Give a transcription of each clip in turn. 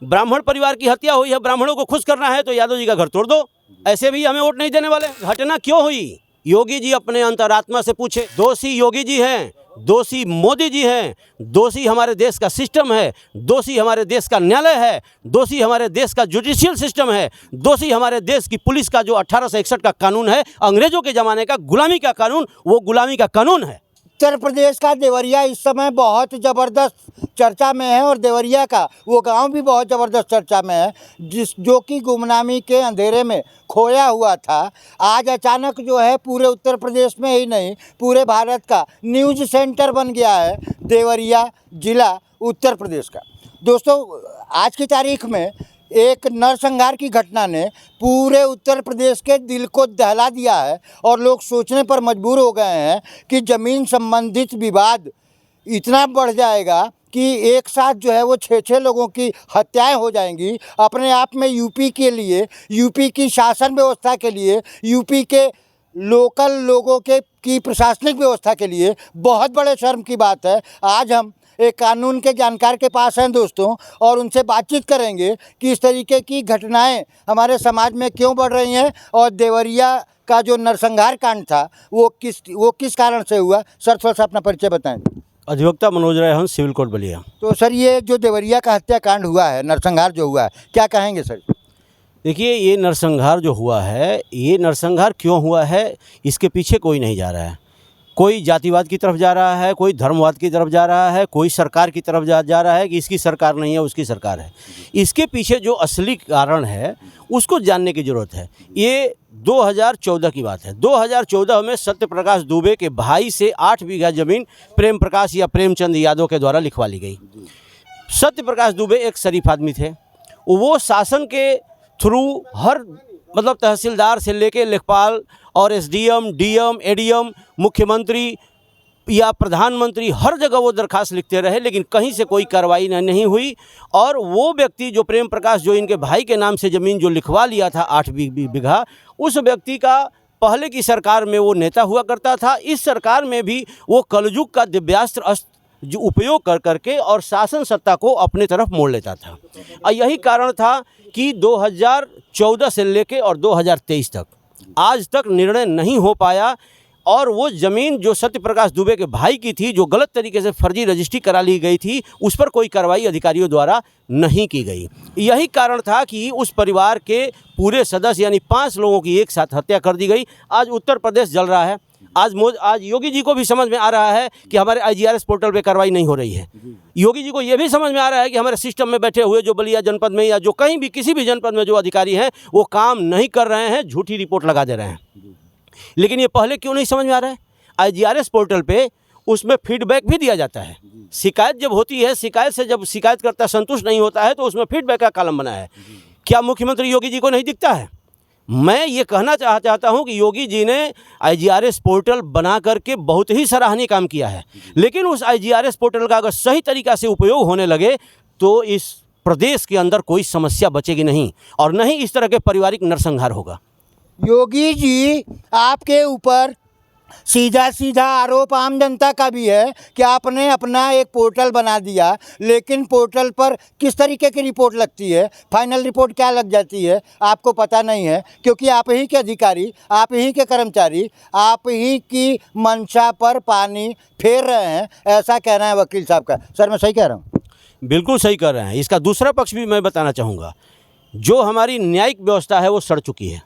ब्राह्मण परिवार की हत्या हुई है, ब्राह्मणों को खुश करना है तो यादव जी का घर तोड़ दो, ऐसे भी हमें वोट नहीं देने वाले। घटना क्यों हुई? योगी जी अपने अंतरात्मा से पूछे। दोषी योगी जी हैं, दोषी मोदी जी हैं, दोषी हमारे देश का सिस्टम है, दोषी हमारे देश का न्यायालय है, दोषी हमारे देश का जुडिशियल सिस्टम है, दोषी हमारे देश की पुलिस का जो 1861 का कानून है, अंग्रेजों के ज़माने का गुलामी का कानून, वो गुलामी का कानून है। उत्तर प्रदेश का देवरिया इस समय बहुत ज़बरदस्त चर्चा में है और देवरिया का वो गांव भी बहुत ज़बरदस्त चर्चा में है, जो कि गुमनामी के अंधेरे में खोया हुआ था। आज अचानक जो है पूरे उत्तर प्रदेश में ही नहीं, पूरे भारत का न्यूज़ सेंटर बन गया है देवरिया ज़िला उत्तर प्रदेश का। दोस्तों, आज की तारीख में एक नरसंहार की घटना ने पूरे उत्तर प्रदेश के दिल को दहला दिया है और लोग सोचने पर मजबूर हो गए हैं कि ज़मीन संबंधित विवाद इतना बढ़ जाएगा कि एक साथ जो है वो 6-6 लोगों की हत्याएं हो जाएंगी। अपने आप में यूपी के लिए, यूपी की शासन व्यवस्था के लिए, यूपी के लोकल लोगों की प्रशासनिक व्यवस्था के लिए बहुत बड़े शर्म की बात है। आज हम एक कानून के जानकार के पास हैं दोस्तों, और उनसे बातचीत करेंगे कि इस तरीके की घटनाएं हमारे समाज में क्यों बढ़ रही हैं और देवरिया का जो नरसंहार कांड था वो किस कारण से हुआ। सर, थोड़ा सा अपना परिचय बताएं। अधिवक्ता मनोज राय हंस, सिविल कोर्ट बलिया। तो सर, ये जो देवरिया का हत्याकांड हुआ है, नरसंहार जो हुआ है, क्या कहेंगे सर? देखिए, ये नरसंहार जो हुआ है, ये नरसंहार क्यों हुआ है, इसके पीछे कोई नहीं जा रहा है। कोई जातिवाद की तरफ जा रहा है, कोई धर्मवाद की तरफ जा रहा है, कोई सरकार की तरफ जा रहा है कि इसकी सरकार नहीं है, उसकी सरकार है। इसके पीछे जो असली कारण है उसको जानने की ज़रूरत है। ये 2014 की बात है। 2014 में सत्य प्रकाश दुबे के भाई से 8 बीघा ज़मीन प्रेम प्रकाश या प्रेमचंद यादव के द्वारा लिखवा ली गई। सत्य प्रकाश दुबे एक शरीफ आदमी थे। वो शासन के थ्रू हर तहसीलदार से लेके लेखपाल और एसडीएम, डीएम, एडीएम, मुख्यमंत्री या प्रधानमंत्री, हर जगह वो दरखास्त लिखते रहे, लेकिन कहीं से कोई कार्रवाई नहीं हुई। और वो व्यक्ति जो प्रेम प्रकाश, जो इनके भाई के नाम से ज़मीन जो लिखवा लिया था 8 बीघा, उस व्यक्ति का पहले की सरकार में वो नेता हुआ करता था। इस सरकार में भी वो कलयुग का दिव्यास्त्र जो उपयोग कर करके और शासन सत्ता को अपने तरफ मोड़ लेता था। और यही कारण था कि 2014 से लेके और 2023 तक आज तक निर्णय नहीं हो पाया। और वो ज़मीन जो सत्य प्रकाश दुबे के भाई की थी, जो गलत तरीके से फर्जी रजिस्ट्री करा ली गई थी, उस पर कोई कार्रवाई अधिकारियों द्वारा नहीं की गई। यही कारण था कि उस परिवार के पूरे सदस्य यानी 5 लोगों की एक साथ हत्या कर दी गई। आज उत्तर प्रदेश जल रहा है। आज योगी जी को भी समझ में आ रहा है कि हमारे IGRS पोर्टल पे कार्रवाई नहीं हो रही है। योगी जी को ये भी समझ में आ रहा है कि हमारे सिस्टम में बैठे हुए जो बलिया जनपद में या जो कहीं भी किसी भी जनपद में जो अधिकारी हैं वो काम नहीं कर रहे हैं, झूठी रिपोर्ट लगा दे रहे हैं। लेकिन ये पहले क्यों नहीं समझ में आ रहा है? IGRS पोर्टल पे उसमें फीडबैक भी दिया जाता है। शिकायत जब होती है, शिकायत से जब शिकायतकर्ता संतुष्ट नहीं होता है तो उसमें फीडबैक का कॉलम बना है। क्या मुख्यमंत्री योगी जी को नहीं दिखता है? मैं ये कहना चाहता हूँ कि योगी जी ने IGRS पोर्टल बना करके बहुत ही सराहनीय काम किया है, लेकिन उस IGRS पोर्टल का अगर सही तरीक़ा से उपयोग होने लगे तो इस प्रदेश के अंदर कोई समस्या बचेगी नहीं और न ही इस तरह के पारिवारिक नरसंहार होगा। योगी जी, आपके ऊपर सीधा आरोप आम जनता का भी है कि आपने अपना एक पोर्टल बना दिया, लेकिन पोर्टल पर किस तरीके की रिपोर्ट लगती है, फाइनल रिपोर्ट क्या लग जाती है, आपको पता नहीं है, क्योंकि आप ही के अधिकारी, आप ही के कर्मचारी, आप ही की मंशा पर पानी फेर रहे हैं, ऐसा कहना है वकील साहब का। सर, मैं सही कह रहा हूँ? बिल्कुल सही कर रहे हैं। इसका दूसरा पक्ष भी मैं बताना चाहूँगा। जो हमारी न्यायिक व्यवस्था है वो सड़ चुकी है।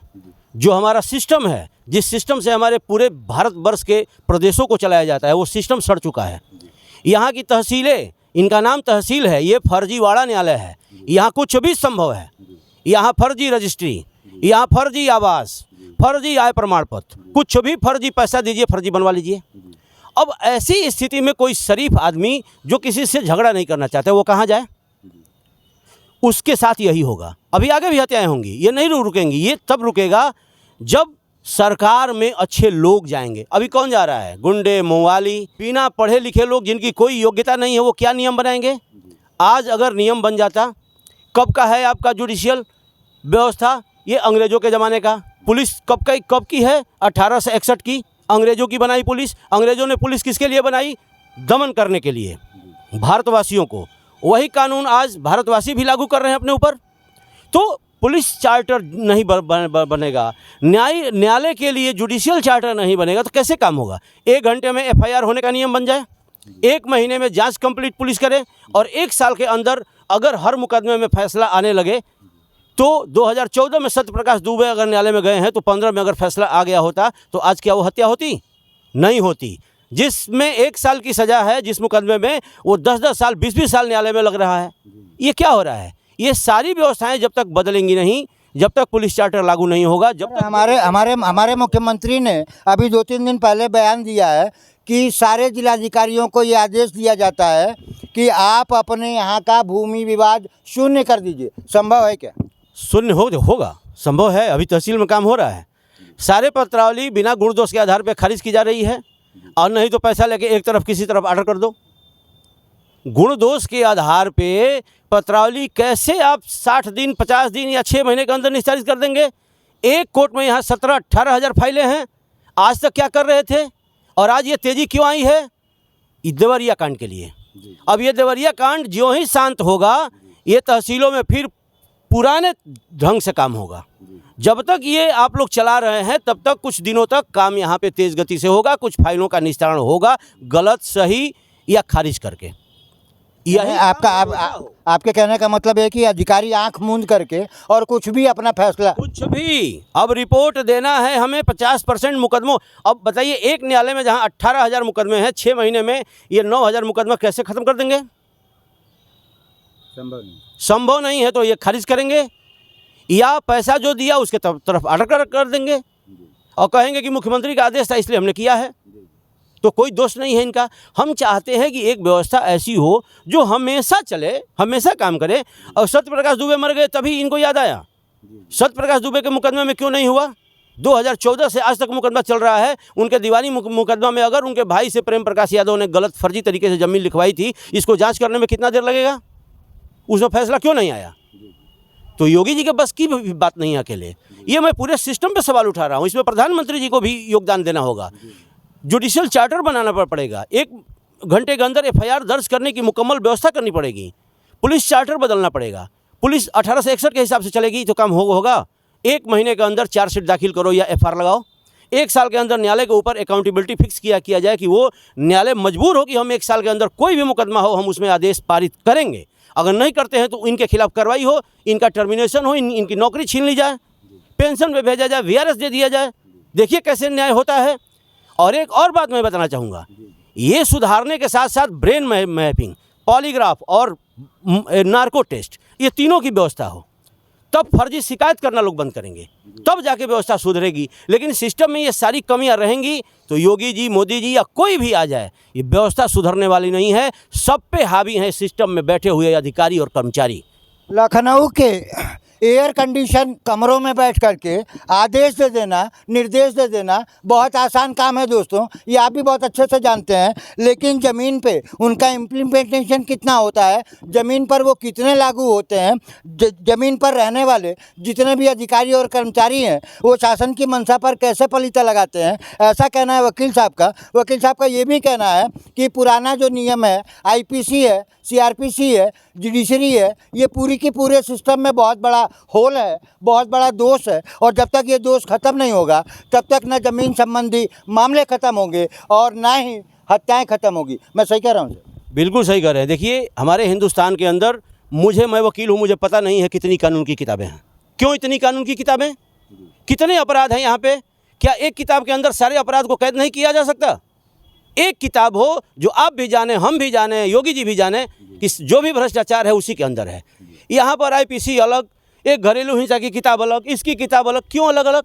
जो हमारा सिस्टम है, जिस सिस्टम से हमारे पूरे भारतवर्ष के प्रदेशों को चलाया जाता है, वो सिस्टम सड़ चुका है। यहाँ की तहसीलें, इनका नाम तहसील है, ये फर्जीवाड़ा न्यायालय है। यहाँ कुछ भी संभव है। यहाँ फर्जी रजिस्ट्री, यहाँ फर्जी आवास, फर्जी आय प्रमाण पत्र, कुछ भी फर्जी, पैसा दीजिए फर्जी बनवा लीजिए। अब ऐसी स्थिति में कोई शरीफ आदमी जो किसी से झगड़ा नहीं करना चाहता, वो कहाँ जाए? उसके साथ यही होगा। अभी आगे भी हत्याएं होंगी, ये नहीं रुकेंगी। ये तब रुकेगा जब सरकार में अच्छे लोग जाएंगे। अभी कौन जा रहा है? गुंडे, मवाली, बिना पढ़े लिखे लोग जिनकी कोई योग्यता नहीं है, वो क्या नियम बनाएंगे? आज अगर नियम बन जाता, कब का है आपका जुडिशियल व्यवस्था? ये अंग्रेज़ों के ज़माने का। पुलिस कब की है? 1861 की, अंग्रेज़ों की बनाई पुलिस। अंग्रेज़ों ने पुलिस किसके लिए बनाई? दमन करने के लिए, भारतवासियों को। वही कानून आज भारतवासी भी लागू कर रहे हैं अपने ऊपर। तो पुलिस चार्टर नहीं बनेगा, न्यायालय के लिए जुडिशियल चार्टर नहीं बनेगा, तो कैसे काम होगा? 1 घंटे में एफआईआर होने का नियम बन जाए, 1 महीने में जांच कंप्लीट पुलिस करे, और 1 साल के अंदर अगर हर मुकदमे में फैसला आने लगे, तो 2014 में सत्यप्रकाश दुबे अगर न्यायालय में गए हैं, तो 15 में अगर फैसला आ गया होता, तो आज क्या वो हत्या होती? नहीं होती। जिसमें 1 साल की सज़ा है, जिस मुकदमे में वो 10-10 साल 20-20 साल न्यायालय में लग रहा है। ये क्या हो रहा है? ये सारी व्यवस्थाएं जब तक बदलेंगी नहीं, जब तक पुलिस चार्टर लागू नहीं होगा, जब तक हमारे मुख्यमंत्री ने अभी 2-3 दिन पहले बयान दिया है कि सारे जिलाधिकारियों को ये आदेश दिया जाता है कि आप अपने यहाँ का भूमि विवाद शून्य कर दीजिए। संभव है क्या? शून्य होगा, संभव है। अभी तहसील में काम हो रहा है। सारे पत्रावली बिना गुण दोष के आधार पर खारिज की जा रही है, और नहीं तो पैसा लेके एक तरफ किसी तरफ ऑर्डर कर दो। गुण दोष के आधार पे पत्रावली कैसे आप 60 दिन, 50 दिन या 6 महीने के अंदर निस्तारित कर देंगे? एक कोर्ट में यहाँ 17-18 हज़ार फाइलें हैं। आज तक क्या कर रहे थे, और आज ये तेज़ी क्यों आई है? देवरिया कांड के लिए। अब ये देवरिया कांड ज्यों ही शांत होगा, ये तहसीलों में फिर पुराने ढंग से काम होगा। जब तक ये आप लोग चला रहे हैं, तब तक कुछ दिनों तक काम यहाँ पे तेज़ गति से होगा, कुछ फाइलों का निस्तारण होगा, गलत सही या खारिज करके। यही आपके कहने का मतलब है कि अधिकारी आंख मूंद करके और कुछ भी अपना फैसला, कुछ भी अब रिपोर्ट देना है हमें 50% मुकदमों। अब बताइए, एक न्यायालय में जहाँ 18,000 मुकदमे हैं, 6 महीने में ये 9,000 मुकदमा कैसे ख़त्म कर देंगे? संभव नहीं है। तो ये खारिज करेंगे, या पैसा जो दिया उसके तरफ ऑर्डर कर देंगे, और कहेंगे कि मुख्यमंत्री का आदेश था इसलिए हमने किया है। तो कोई दोष नहीं है इनका। हम चाहते हैं कि एक व्यवस्था ऐसी हो जो हमेशा चले, हमेशा काम करे। और सत्यप्रकाश दुबे मर गए तभी इनको याद आया। सत्यप्रकाश दुबे के मुकदमे में क्यों नहीं हुआ? 2014 से आज तक मुकदमा चल रहा है। उनके दीवानी मुकदमा में अगर उनके भाई से प्रेम प्रकाश यादव ने गलत फर्जी तरीके से ज़मीन लिखवाई थी, इसको जाँच करने में कितना देर लगेगा? उसमें फैसला क्यों नहीं आया? तो योगी जी के बस की बात नहीं है अकेले। ये मैं पूरे सिस्टम पे सवाल उठा रहा हूँ। इसमें प्रधानमंत्री जी को भी योगदान देना होगा। जुडिशियल चार्टर बनाना पड़ेगा। 1 घंटे के अंदर एफआईआर दर्ज करने की मुकम्मल व्यवस्था करनी पड़ेगी। पुलिस चार्टर बदलना पड़ेगा। पुलिस 1861 के हिसाब से चलेगी तो काम होगा। 1 महीने के अंदर चार्जशीट दाखिल करो या एफआईआर लगाओ। 1 साल के अंदर न्यायालय के ऊपर अकाउंटेबिलिटी फिक्स किया जाए कि वो न्यायालय मजबूर हो कि हम 1 साल के अंदर कोई भी मुकदमा हो हम उसमें आदेश पारित करेंगे। अगर नहीं करते हैं तो इनके खिलाफ कार्रवाई हो, इनका टर्मिनेशन हो, इनकी नौकरी छीन ली जाए, पेंशन पे भेजा जाए, वीआरएस दे दिया जाए। देखिए कैसे न्याय होता है। और एक और बात मैं बताना चाहूँगा, ये सुधारने के साथ साथ ब्रेन मैपिंग, पॉलीग्राफ और नार्को टेस्ट, ये तीनों की व्यवस्था हो, तब फर्जी शिकायत करना लोग बंद करेंगे, तब जाके व्यवस्था सुधरेगी। लेकिन सिस्टम में ये सारी कमियां रहेंगी तो योगी जी, मोदी जी या कोई भी आ जाए, ये व्यवस्था सुधरने वाली नहीं है। सब पे हावी हैं सिस्टम में बैठे हुए अधिकारी और कर्मचारी। लखनऊ के एयर कंडीशन कमरों में बैठ करके आदेश दे देना, निर्देश दे देना बहुत आसान काम है दोस्तों, ये आप भी बहुत अच्छे से जानते हैं। लेकिन ज़मीन पे उनका इम्प्लीमेंटेशन कितना होता है, ज़मीन पर वो कितने लागू होते हैं, ज़मीन पर रहने वाले जितने भी अधिकारी और कर्मचारी हैं वो शासन की मंशा पर कैसे पलीता लगाते हैं, ऐसा कहना है वकील साहब का। वकील साहब का ये भी कहना है कि पुराना जो नियम है, आईपीसी है, सीआरपीसी है, जुडिशरी है, ये पूरी की पूरे सिस्टम में बहुत बड़ा होल है, बहुत बड़ा दोष है। और जब तक ये दोष खत्म नहीं होगा तब तक न ज़मीन संबंधी मामले ख़त्म होंगे और ना ही हत्याएं ख़त्म होगी। मैं सही कह रहा हूँ? बिल्कुल सही कह रहे हैं। देखिए, हमारे हिंदुस्तान के अंदर मैं वकील हूँ, मुझे पता नहीं है कितनी कानून की किताबें हैं। क्यों इतनी कानून की किताबें? कितने अपराध हैं यहाँ पे? क्या एक किताब के अंदर सारे अपराध को कैद नहीं किया जा सकता? एक किताब हो जो आप भी जाने, हम भी जाने, योगी जी भी जाने कि जो भी भ्रष्टाचार है उसी के अंदर है। यहाँ पर आईपीसी अलग, एक घरेलू हिंसा की किताब अलग, इसकी किताब अलग। क्यों अलग अलग?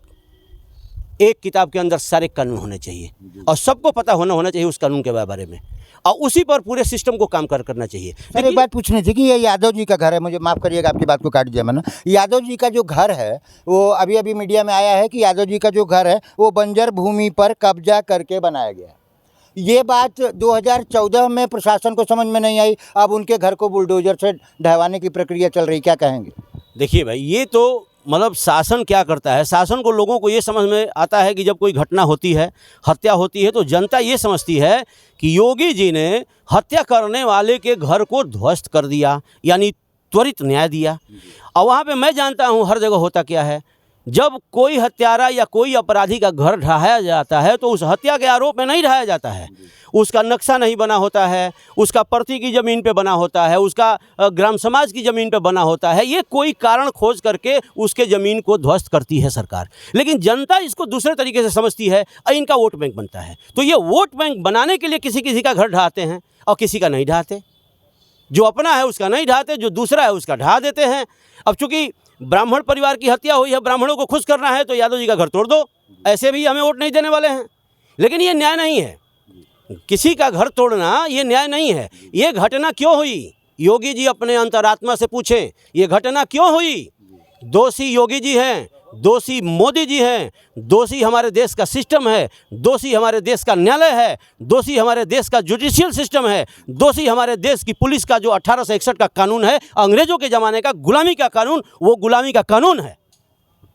एक किताब के अंदर सारे कानून होने चाहिए और सबको पता होना चाहिए उस कानून के बारे में, और उसी पर पूरे सिस्टम को काम करना चाहिए। सर, एक बात पूछनी थी कि ये यादव जी का घर है, मुझे माफ़ करिएगा आपकी बात को काट दिया मैंने। यादव जी का जो घर है वो अभी मीडिया में आया है कि यादव जी का जो घर है वो बंजर भूमि पर कब्जा करके बनाया गया। ये बात 2014 में प्रशासन को समझ में नहीं आई, अब उनके घर को बुलडोजर से ढहवाने की प्रक्रिया चल रही, क्या कहेंगे? देखिए भाई, ये तो मतलब शासन क्या करता है, शासन को लोगों को ये समझ में आता है कि जब कोई घटना होती है, हत्या होती है, तो जनता ये समझती है कि योगी जी ने हत्या करने वाले के घर को ध्वस्त कर दिया, यानी त्वरित न्याय दिया। और वहाँ पे मैं जानता हूँ हर जगह होता क्या है, जब कोई हत्यारा या कोई अपराधी का घर ढहाया जाता है तो उस हत्या के आरोप में नहीं ढहाया जाता है, उसका नक्शा नहीं बना होता है, उसका प्रति की ज़मीन पे बना होता है, उसका ग्राम समाज की ज़मीन पे बना होता है। ये कोई कारण खोज करके उसके ज़मीन को ध्वस्त करती है सरकार, लेकिन जनता इसको दूसरे तरीके से समझती है और इनका वोट बैंक बनता है। तो ये वोट बैंक बनाने के लिए किसी किसी का घर ढहाते हैं और किसी का नहीं ढहाते। जो अपना है उसका नहीं ढहाते, जो दूसरा है उसका ढहा देते हैं। अब चूंकि ब्राह्मण परिवार की हत्या हुई है, ब्राह्मणों को खुश करना है, तो यादव जी का घर तोड़ दो, ऐसे भी हमें वोट नहीं देने वाले हैं। लेकिन ये न्याय नहीं है, किसी का घर तोड़ना ये न्याय नहीं है। ये घटना क्यों हुई, योगी जी अपने अंतरात्मा से पूछें, ये घटना क्यों हुई। दोषी योगी जी हैं, दोषी मोदी जी हैं, दोषी हमारे देश का सिस्टम है, दोषी हमारे देश का न्यायालय है, दोषी हमारे देश का जुडिशियल सिस्टम है, दोषी हमारे देश की पुलिस का जो 1861 का कानून है, अंग्रेजों के ज़माने का गुलामी का कानून, वो गुलामी का कानून है।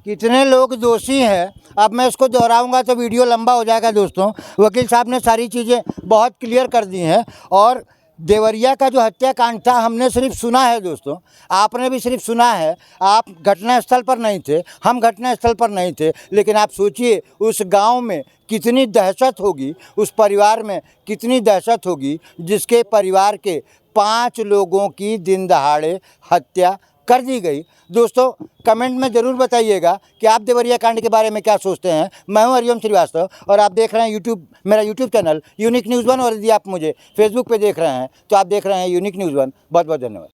कितने लोग दोषी हैं, अब मैं इसको दोहराऊंगा तो वीडियो लंबा हो जाएगा दोस्तों। वकील साहब ने सारी चीज़ें बहुत क्लियर कर दी हैं। और देवरिया का जो हत्याकांड था हमने सिर्फ सुना है दोस्तों, आपने भी सिर्फ सुना है। आप घटनास्थल पर नहीं थे, हम घटनास्थल पर नहीं थे, लेकिन आप सोचिए उस गांव में कितनी दहशत होगी, उस परिवार में कितनी दहशत होगी जिसके परिवार के 5 लोगों की दिन दहाड़े हत्या कर दी गई। दोस्तों कमेंट में ज़रूर बताइएगा कि आप देवरिया कांड के बारे में क्या सोचते हैं। मैं हूं हरिओम श्रीवास्तव और आप देख रहे हैं मेरा यूट्यूब चैनल यूनिक न्यूज़ 1। और यदि आप मुझे फेसबुक पे देख रहे हैं तो आप देख रहे हैं यूनिक न्यूज़ 1। बहुत बहुत धन्यवाद।